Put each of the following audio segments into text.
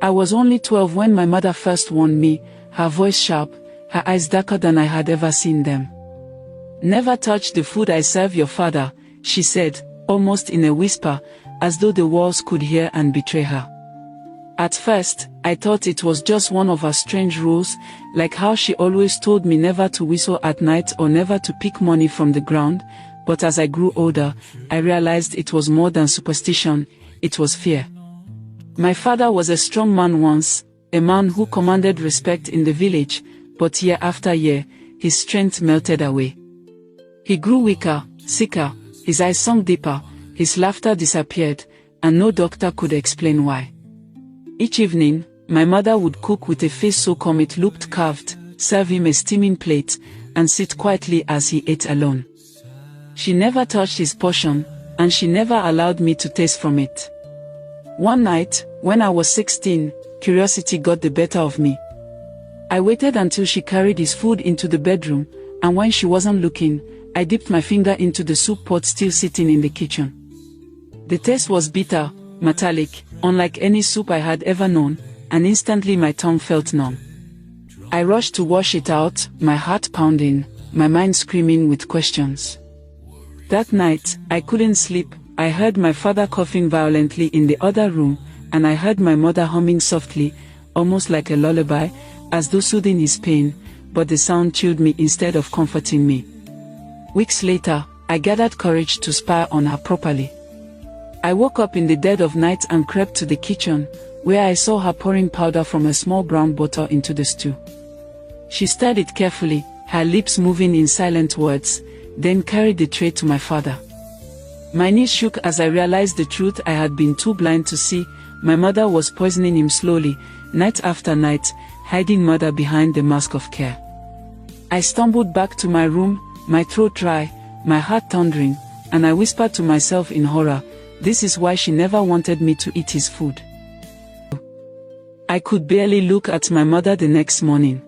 I was only 12 when my mother first warned me, her voice sharp, her eyes darker than I had ever seen them. "Never touch the food I serve your father," she said, almost in a whisper, as though the walls could hear and betray her. At first, I thought it was just one of her strange rules, like how she always told me never to whistle at night or never to pick money from the ground, but as I grew older, I realized it was more than superstition, it was fear. My father was a strong man once, a man who commanded respect in the village, but year after year, his strength melted away. He grew weaker, sicker, his eyes sunk deeper, his laughter disappeared, and no doctor could explain why. Each evening, my mother would cook with a face so calm it looked carved, serve him a steaming plate, and sit quietly as he ate alone. She never touched his portion, and she never allowed me to taste from it. One night, when I was 16, curiosity got the better of me. I waited until she carried his food into the bedroom, and when she wasn't looking, I dipped my finger into the soup pot still sitting in the kitchen. The taste was bitter, metallic, unlike any soup I had ever known, and instantly my tongue felt numb. I rushed to wash it out, my heart pounding, my mind screaming with questions. That night, I couldn't sleep. I heard my father coughing violently in the other room, and I heard my mother humming softly, almost like a lullaby, as though soothing his pain, but the sound chilled me instead of comforting me. Weeks later, I gathered courage to spy on her properly. I woke up in the dead of night and crept to the kitchen, where I saw her pouring powder from a small brown bottle into the stew. She stirred it carefully, her lips moving in silent words, then carried the tray to my father. My knees shook as I realized the truth I had been too blind to see. My mother was poisoning him slowly, night after night, hiding murder behind the mask of care. I stumbled back to my room, my throat dry, my heart thundering, and I whispered to myself in horror, "This is why she never wanted me to eat his food." I could barely look at my mother the next morning.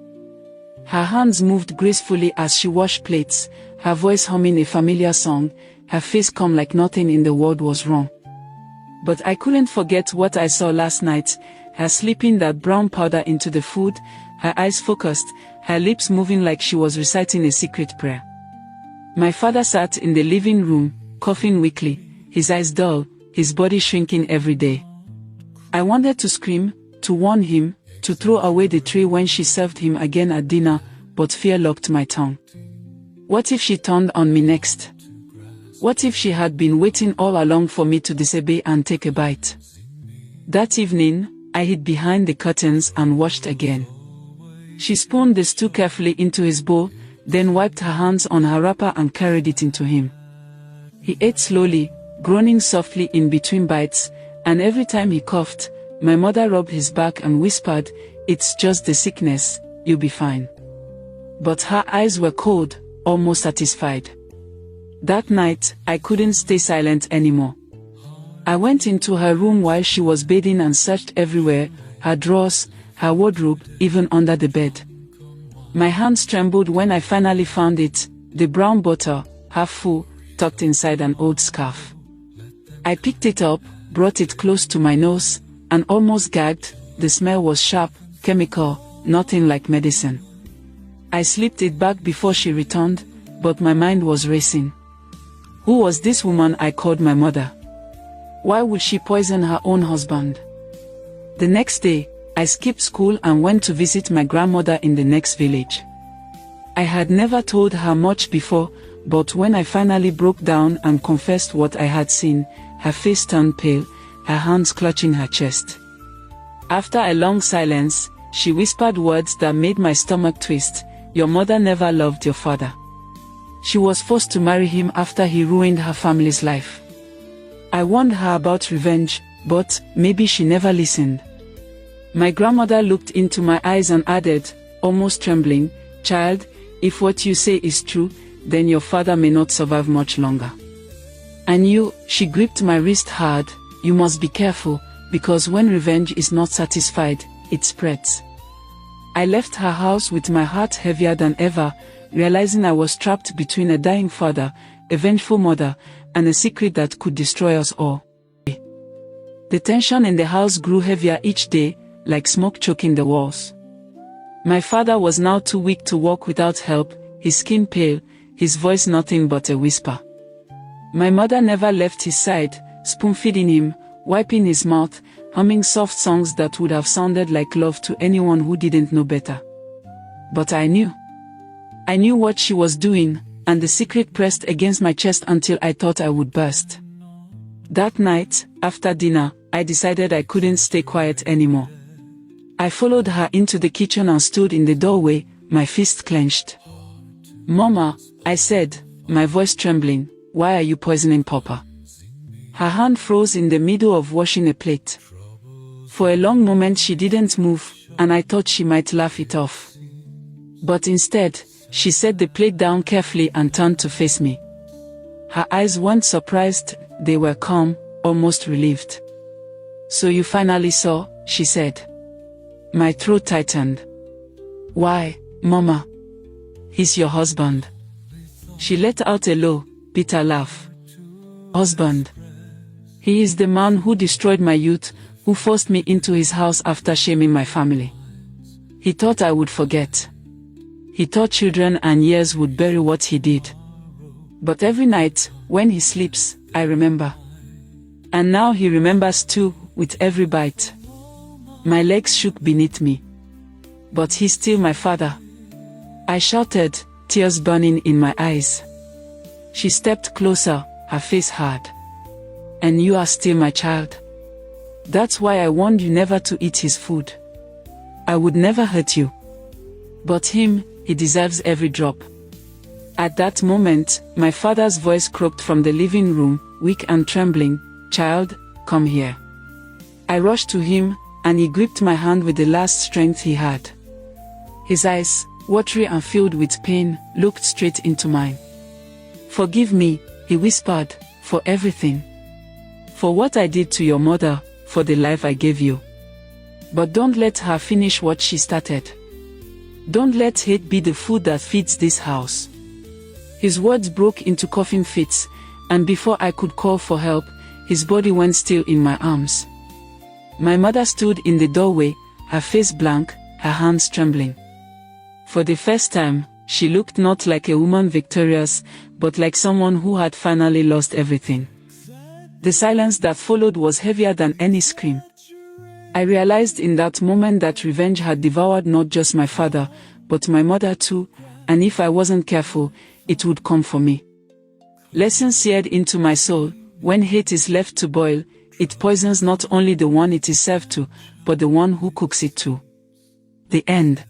Her hands moved gracefully as she washed plates, her voice humming a familiar song, her face calm like nothing in the world was wrong. But I couldn't forget what I saw last night, her slipping that brown powder into the food, her eyes focused, her lips moving like she was reciting a secret prayer. My father sat in the living room, coughing weakly, his eyes dull, his body shrinking every day. I wanted to scream, to warn him, to throw away the tray when she served him again at dinner, but fear locked my tongue. What if she turned on me next? What if she had been waiting all along for me to disobey and take a bite? That evening, I hid behind the curtains and watched again. She spooned the stew carefully into his bowl, then wiped her hands on her wrapper and carried it into him. He ate slowly, groaning softly in between bites, and every time he coughed, my mother rubbed his back and whispered, "It's just the sickness, you'll be fine." But her eyes were cold, almost satisfied. That night, I couldn't stay silent anymore. I went into her room while she was bathing and searched everywhere, her drawers, her wardrobe, even under the bed. My hands trembled when I finally found it, the brown bottle, half full, tucked inside an old scarf. I picked it up, brought it close to my nose, and almost gagged. The smell was sharp, chemical, nothing like medicine. I slipped it back before she returned, but my mind was racing. Who was this woman I called my mother? Why would she poison her own husband? The next day, I skipped school and went to visit my grandmother in the next village. I had never told her much before, but when I finally broke down and confessed what I had seen, her face turned pale, her hands clutching her chest. After a long silence, she whispered words that made my stomach twist. "Your mother never loved your father. She was forced to marry him after he ruined her family's life." I warned her about revenge, but maybe she never listened. My grandmother looked into my eyes and added, almost trembling, "Child, if what you say is true, then your father may not survive much longer. And you," she gripped my wrist hard, "you must be careful, because when revenge is not satisfied, it spreads." I left her house with my heart heavier than ever, realizing I was trapped between a dying father, a vengeful mother, and a secret that could destroy us all. The tension in the house grew heavier each day, like smoke choking the walls. My father was now too weak to walk without help, his skin pale, his voice nothing but a whisper. My mother never left his side, spoon-feeding him, wiping his mouth, humming soft songs that would have sounded like love to anyone who didn't know better. But I knew. I knew what she was doing, and the secret pressed against my chest until I thought I would burst. That night, after dinner, I decided I couldn't stay quiet anymore. I followed her into the kitchen and stood in the doorway, my fist clenched. "Mama," I said, my voice trembling, "why are you poisoning Papa?" Her hand froze in the middle of washing a plate. For a long moment she didn't move, and I thought she might laugh it off. But instead, she set the plate down carefully and turned to face me. Her eyes weren't surprised, they were calm, almost relieved. "So you finally saw," she said. My throat tightened. "Why, Mama? He's your husband." She let out a low, bitter laugh. "Husband? He is the man who destroyed my youth, who forced me into his house after shaming my family. He thought I would forget. He thought children and years would bury what he did. But every night, when he sleeps, I remember. And now he remembers too, with every bite." My legs shook beneath me. "But he's still my father," I shouted, tears burning in my eyes. She stepped closer, her face hard. "And you are still my child. That's why I warned you never to eat his food. I would never hurt you. But him, he deserves every drop." At that moment, my father's voice croaked from the living room, weak and trembling, "Child, come here." I rushed to him, and he gripped my hand with the last strength he had. His eyes, watery and filled with pain, looked straight into mine. "Forgive me," he whispered, "for everything. For what I did to your mother, for the life I gave you. But don't let her finish what she started. Don't let hate be the food that feeds this house." His words broke into coughing fits, and before I could call for help, his body went still in my arms. My mother stood in the doorway, her face blank, her hands trembling. For the first time, she looked not like a woman victorious, but like someone who had finally lost everything. The silence that followed was heavier than any scream. I realized in that moment that revenge had devoured not just my father, but my mother too, and if I wasn't careful, it would come for me. Lesson seared into my soul: when hate is left to boil, it poisons not only the one it is served to, but the one who cooks it too. The end.